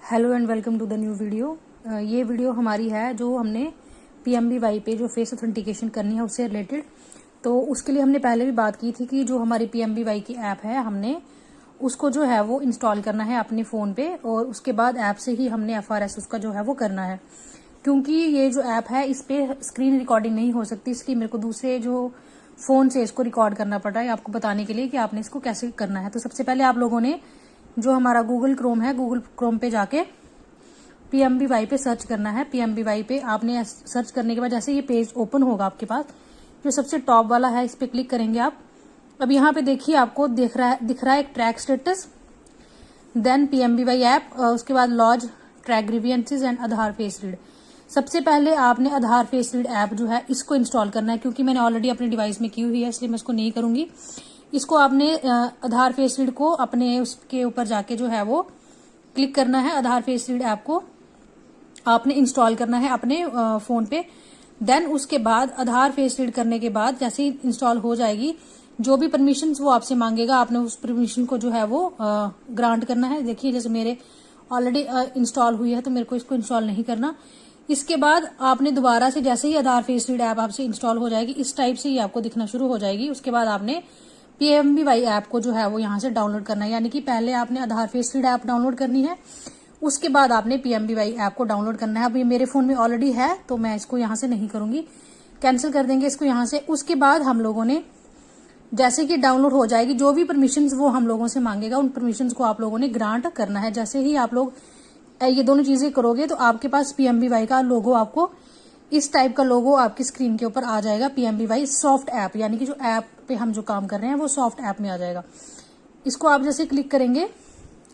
Hello and welcome to the new video. ये video हमारी है जो हमने PMBY पे जो फेस ऑथेंटिकेशन करनी है उससे रिलेटेड। तो उसके लिए हमने पहले भी बात की थी कि जो हमारी PMBY की ऐप है हमने उसको जो है वो इंस्टॉल करना है अपने फ़ोन पे, और उसके बाद ऐप से ही हमने FRS उसका जो है वो करना है। क्योंकि ये जो ऐप है इस पे स्क्रीन रिकॉर्डिंग नहीं हो सकती, इसलिए मेरे को दूसरे जो फ़ोन से इसको रिकॉर्ड करना पड़ रहा है आपको बताने के लिए कि आपने इसको कैसे करना है। तो सबसे पहले आप लोगों ने जो हमारा गूगल क्रोम है, गूगल क्रोम पे जाके PMBY पे सर्च करना है। PMBY पे आपने सर्च करने के बाद जैसे ये पेज ओपन होगा आपके पास, जो सबसे टॉप वाला है इस पे क्लिक करेंगे आप। अब यहाँ पे देखिए आपको दिख रहा है एक track status, then PMBY app, उसके बाद lodge, track grievances and Aadhaar face read. सबसे पहले आपने आधार फेस रीड ऐप जो है इसको इंस्टॉल करना है। क्योंकि मैंने ऑलरेडी अपने डिवाइस में की हुई है इसलिए मैं इसको नहीं करूंगी। इसको आपने आधार फेस रीड को अपने उसके ऊपर जाके जो है वो क्लिक करना है। आधार फेस रीड ऐप को आपने इंस्टॉल करना है अपने फोन पे। देन उसके बाद आधार फेस रीड करने के बाद जैसे ही इंस्टॉल हो जाएगी, जो भी परमिशन वो आपसे मांगेगा आपने उस परमिशन को जो है वो ग्रांट करना है। देखिए जैसे मेरे ऑलरेडी इंस्टॉल हुई है तो मेरे को इसको इंस्टॉल नहीं करना। इसके बाद आपने दोबारा से जैसे ही आधार फेस रीड ऐप आपसे इंस्टॉल हो जाएगी, इस टाइप से ही आपको दिखना शुरू हो जाएगी। उसके बाद आपने PMBY ऐप को जो है वो यहाँ से डाउनलोड करना है। यानी कि पहले आपने आधार फेस रीड ऐप डाउनलोड करनी है, उसके बाद आपने PMBY ऐप को डाउनलोड करना है। अब ये मेरे फोन में ऑलरेडी है तो मैं इसको यहाँ से नहीं करूंगी, कैंसिल कर देंगे इसको यहाँ से। उसके बाद हम लोगों ने जैसे कि डाउनलोड हो जाएगी, जो भी परमिशंस वो हम लोगों से मांगेगा उन परमिशंस को आप लोगों ने ग्रांट करना है। जैसे ही आप लोग ये दोनों चीजें करोगे तो आपके पास PMBY का लोगो, आपको इस टाइप का लोगो आपकी स्क्रीन के ऊपर आ जाएगा। PMBY सॉफ्ट ऐप, यानी कि जो ऐप पे हम जो काम कर रहे हैं वो सॉफ्ट ऐप में आ जाएगा। इसको आप जैसे क्लिक करेंगे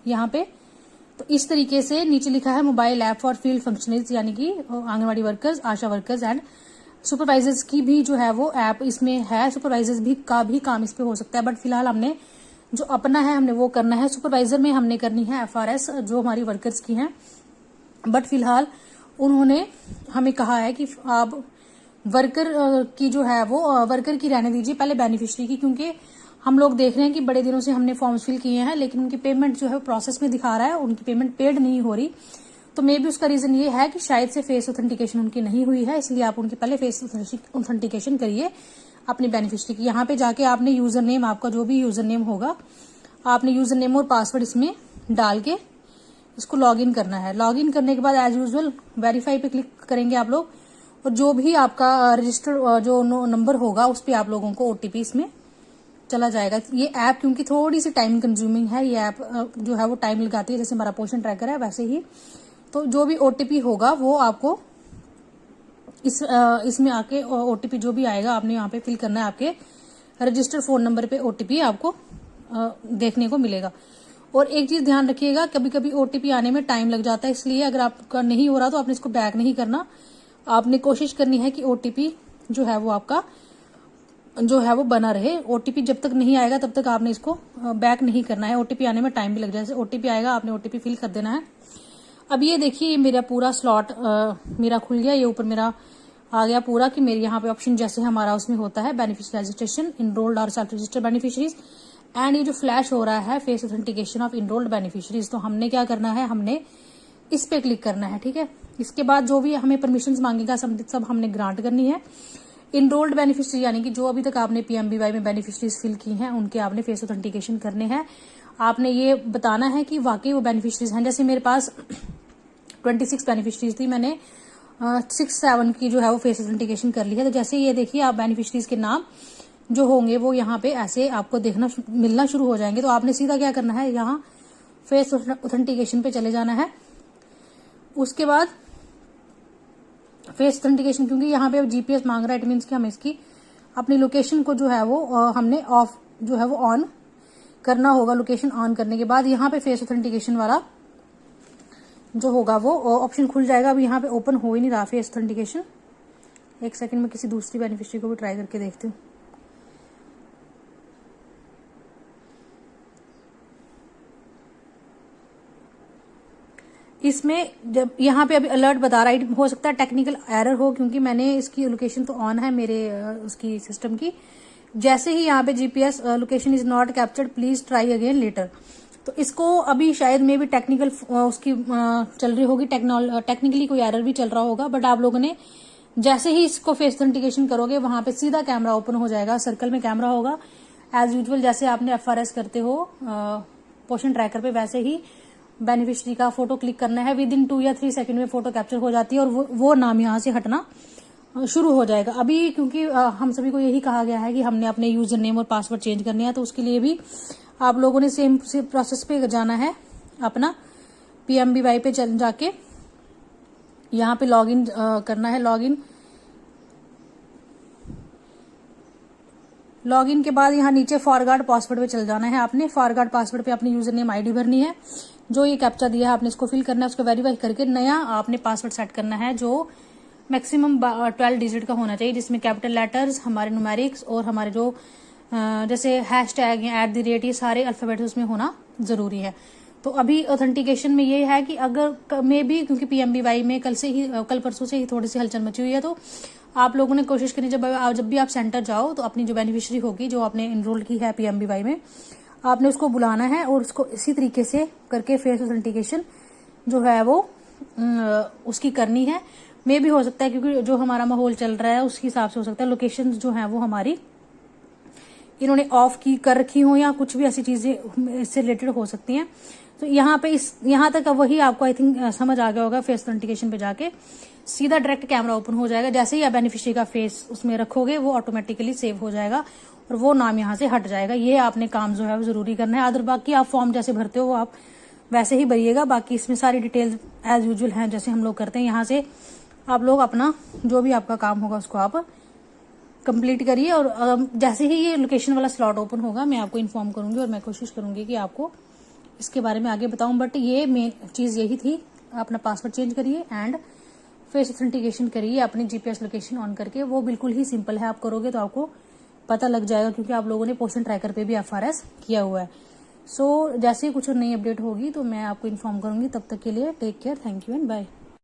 यहाँ पे तो इस तरीके से नीचे लिखा है mobile app for field functionaries, यानी कि anganwadi workers, Asha workers and supervisors की भी जो है वो ऐप इसमें है। सुपरवाइजर्स भी का भी काम इस पे हो सकता है, बट फिलहाल हमने जो अपना है हमने वो करना है। सुपरवाइजर में हमने करनी है FRS जो हमारी वर्कर्स की हैं, बट फिलहाल उन्होंने हमें कहा है कि आप वर्कर की जो है वो वर्कर की रहने दीजिए, पहले बेनिफिशियरी की। क्योंकि हम लोग देख रहे हैं कि बड़े दिनों से हमने फॉर्म्स फिल किए हैं लेकिन उनकी पेमेंट जो है प्रोसेस में दिखा रहा है, उनकी पेमेंट पेड नहीं हो रही। तो मे भी उसका रीजन ये है कि शायद से फेस ऑथेंटिकेशन उनकी नहीं हुई है, इसलिए आप उनकी पहले फेस ऑथेंटिकेशन करिए अपनी बेनिफिशियरी की। यहाँ पे जाके आपने यूजर नेम, आपका जो भी यूजर नेम होगा आपने यूजर नेम और पासवर्ड इसमें डाल के इसको लॉग इन करना है। लॉग इन करने के बाद एज यूजुअल वेरीफाई पे क्लिक करेंगे आप लोग, और जो भी आपका रजिस्टर जो नंबर होगा उस पर आप लोगों को OTP इसमें चला जाएगा। ये ऐप क्योंकि थोड़ी सी टाइम कंज्यूमिंग है, ये ऐप जो है वो टाइम लगाती है, जैसे हमारा पोषण ट्रैकर है वैसे ही। तो जो भी OTP होगा वो आपको इसमें आके OTP जो भी आएगा आपने यहाँ पे फिल करना है। आपके रजिस्टर्ड फोन नंबर पे OTP आपको देखने को मिलेगा। और एक चीज ध्यान रखिएगा, कभी कभी OTP आने में टाइम लग जाता है, इसलिए अगर आपका नहीं हो रहा तो आपने इसको बैक नहीं करना। आपने कोशिश करनी है कि OTP जो है वो आपका जो है वो बना रहे। OTP जब तक नहीं आएगा तब तक आपने इसको बैक नहीं करना है। OTP आने में टाइम भी लग जाए, जैसे OTP आएगा आपने OTP फिल कर देना है। अब ये देखिए मेरा पूरा स्लॉट मेरा खुल गया, ये ऊपर मेरा आ गया पूरा कि मेरे यहाँ पे ऑप्शन जैसे हमारा उसमें होता है बेनिफिशियरी रजिस्ट्रेशन, इनरोल्ड और सेल्फ रजिस्टर्ड बेनिफिशरीज, एंड ये जो फ्लैश हो रहा है face authentication of enrolled beneficiaries. तो हमने क्या करना है, हमने इस पे क्लिक करना है, ठीक है। इसके बाद जो भी हमें परमिशंस मांगेगा सब हमने ग्रांट करनी है। इनरोल्ड बेनिफिशरी यानी कि जो अभी तक आपने PMBY में बेनिफिशरीज फिल की हैं उनके आपने फेस ऑथेंटिकेशन करने हैं। आपने ये बताना है कि वाकई वो बेनिफिशरीज हैं। जैसे मेरे पास 26 बेनिफिशरीज थी, मैंने 6-7 की जो है वो फेस ऑथेंटिकेशन कर ली है। तो जैसे ये देखिए आप बेनिफिशरीज के नाम जो होंगे वो यहाँ पे ऐसे आपको देखना मिलना शुरू हो जाएंगे। तो आपने सीधा क्या करना है, यहाँ फेस ऑथेंटिकेशन पे चले जाना है। उसके बाद फेस ऑथेंटिकेशन, क्योंकि यहाँ पे GPS मांग रहा है, इट मीन्स कि हमें इसकी अपनी लोकेशन को जो है वो हमने ऑफ जो है वो ऑन करना होगा। लोकेशन ऑन करने के बाद यहाँ पे फेस ऑथेंटिकेशन वाला जो होगा वो ऑप्शन खुल जाएगा। अब यहाँ पे ओपन हो ही नहीं रहा फेस ऑथेंटिकेशन। एक सेकंड में किसी दूसरी बेनिफिशियरी को भी ट्राई करके देखती हूँ। इसमें जब यहाँ पे अभी अलर्ट बता रहा है, हो सकता है टेक्निकल एरर हो, क्योंकि मैंने इसकी लोकेशन तो ऑन है मेरे उसकी सिस्टम की। जैसे ही यहाँ पे GPS location is not captured please try again later, तो इसको अभी शायद में भी टेक्निकल उसकी चल रही होगी, टेक्निकली कोई एरर भी चल रहा होगा, बट आप लोगों ने जैसे ही इसको फेस ऑथेंटिकेशन करोगे वहां पे सीधा कैमरा ओपन हो जाएगा, सर्कल में कैमरा होगा एज यूजुअल, जैसे आपने FRS करते हो पोर्शन ट्रैकर पे, वैसे ही बेनिफिशियरी का फोटो क्लिक करना है। विद इन 2 या 3 सेकंड में फोटो कैप्चर हो जाती है और वो नाम यहाँ से हटना शुरू हो जाएगा। अभी क्योंकि हम सभी को यही कहा गया है कि हमने अपने यूजर नेम और पासवर्ड चेंज करने हैं, तो उसके लिए भी आप लोगों ने सेम प्रोसेस पे जाना है, अपना PMBY पे जाके यहाँ पे लॉगिन करना है। लॉगिन के बाद यहाँ नीचे फॉरगॉट पासवर्ड पे चल जाना है आपने। फॉरगॉट पासवर्ड पे अपनी यूजर नेम ID भरनी है, जो ये कैप्चा दिया है आपने इसको फिल करना है, उसको वेरीफाई करके नया आपने पासवर्ड सेट करना है जो मैक्सिमम 12 डिजिट का होना चाहिए, जिसमें कैपिटल लेटर्स, हमारे न्यूमेरिक्स और हमारे जो जैसे हैशटैग या @ ये सारे अल्फाबेट्स उसमें होना जरूरी है। तो अभी ऑथेंटिकेशन में ये है कि अगर मे भी क्योंकि PMBY में कल परसों से ही थोड़ी सी हलचल मची हुई है, तो आप लोगों ने कोशिश करनी जब भी आप सेंटर जाओ तो अपनी जो बेनिफिशियरी होगी जो आपने इनरोल की है PMBY में, आपने उसको बुलाना है और उसको इसी तरीके से करके फेस ऑथेंटिकेशन जो है वो उसकी करनी है। मे भी हो सकता है क्योंकि जो हमारा माहौल चल रहा है उसके हिसाब से हो सकता है लोकेशन जो है वो हमारी इन्होंने ऑफ की कर रखी हो या कुछ भी ऐसी चीजें इससे रिलेटेड हो सकती हैं। तो यहाँ पे यहाँ तक वही आपको आई थिंक समझ आ गया होगा। फेस ऑथेंटिकेशन पे जाके सीधा डायरेक्ट कैमरा ओपन हो जाएगा, जैसे ही आप बेनिफिशियरी का फेस उसमें रखोगे वो ऑटोमेटिकली सेव हो जाएगा और वो नाम यहाँ से हट जाएगा। ये आपने काम जो है वो जरूरी करना है। अदर बाकी आप फॉर्म जैसे भरते हो वो आप वैसे ही भरिएगा, बाकी इसमें सारी डिटेल्स एज यूजुअल हैं जैसे हम लोग करते हैं। यहाँ से आप लोग अपना जो भी आपका काम होगा उसको आप कंप्लीट करिए और जैसे ही ये लोकेशन वाला स्लॉट ओपन होगा मैं आपको इन्फॉर्म करूंगी और मैं कोशिश करूंगी कि आपको इसके बारे में आगे बताऊं। बट ये मेन चीज यही थी, अपना पासवर्ड चेंज करिए एंड फेस ऑथेंटिकेशन करिए अपनी GPS लोकेशन ऑन करके। वो बिल्कुल ही सिंपल है, आप करोगे तो आपको पता लग जाएगा क्योंकि आप लोगों ने पोर्शन ट्रैकर पे भी FRS किया हुआ है। सो जैसे ही कुछ नई अपडेट होगी तो मैं आपको इन्फॉर्म करूंगी। तब तक के लिए take care, thank you and bye.